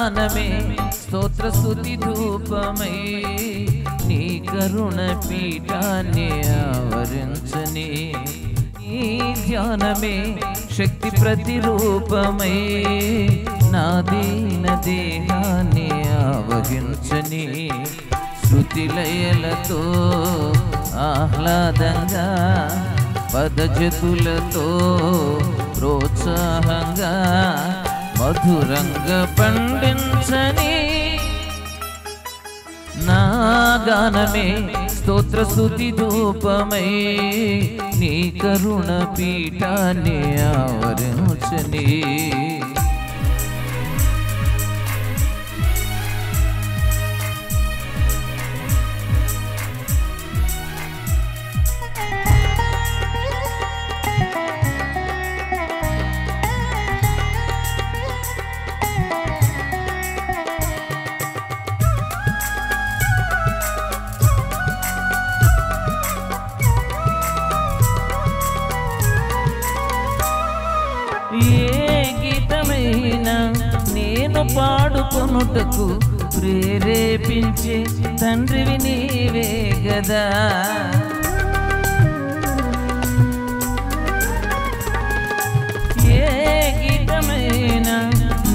గానమే స్తోత్ర స్తుతి ధూపమై నీ కరుణ పీఠాన్ని ఆవరించని నీ ధ్యానమే శక్తి ప్రతిరూపమై నా దీన దేహాన్ని ఆవహించని శృతిలయలతో ఆహ్లాదంగా పదజతులతో ప్రోత్సాహంగా మధురంగా పండించని నా గానమే స్తోత్ర స్తుతి ధూపమై నీ కరుణ పీఠాన్ని ఆవరించని ఏ గీతమైనా నేను పాడుకొనుటకు ప్రేరేపించే తండ్రివి నీవే గదా ఏ గీతమైనా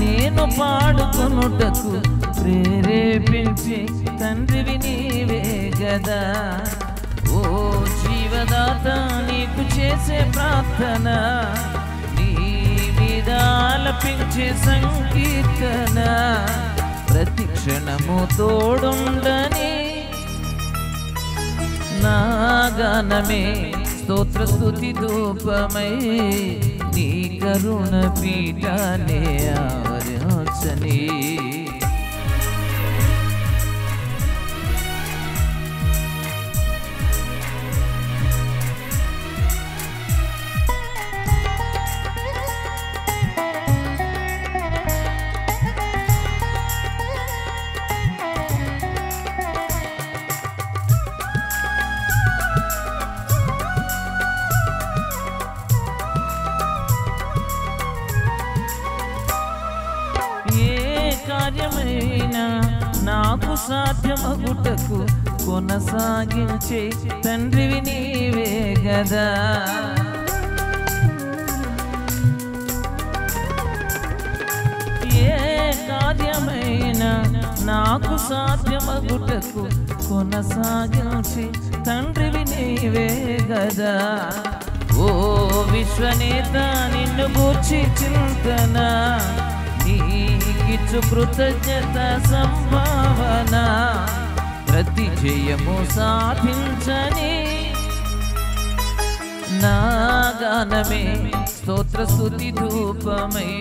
నేను పాడుకొనుటకు ప్రేరేపించే తండ్రివి నీవే గదా ఓ జీవదాత నీకు చేసే ప్రార్థన ఆలపించే సంకీర్తన ప్రతి క్షణము తోడుండని నా గానమే స్తోత్ర స్తుతి ధూపమై నీ కరుణ పీఠాన్ని ఆవరించని కార్యమైనా నాకు సాధ్యమగుటకు కొనసాగించే తండ్రివి నీవే గదా ఏ కార్యమైనా నాకు సాధ్యమగుటకు కొనసాగించే తండ్రివి నీవే గదా ఓ విశ్వనేత నిన్ను గూర్చి చింతన నీకిచ్చు కృతజ్ఞత సంభావన ప్రతి జయము సాధించని నా గానమే స్తోత్ర స్తుతి ధూపమై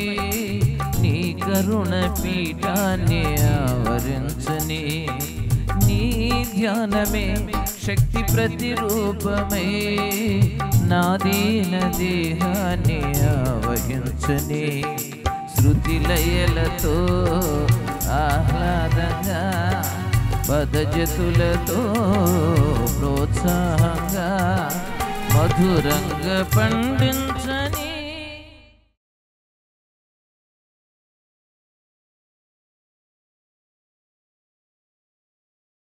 నీ కరుణ పీఠాన్ని ఆవరించని నీ ధ్యానమే శక్తి ప్రతిరూపమై నా దీన దేహాన్ని ఆవహించని శృతిలయలతో ఆహ్లాదంగా పదజతులతో ప్రోత్సాహంగా మధురంగా పండించని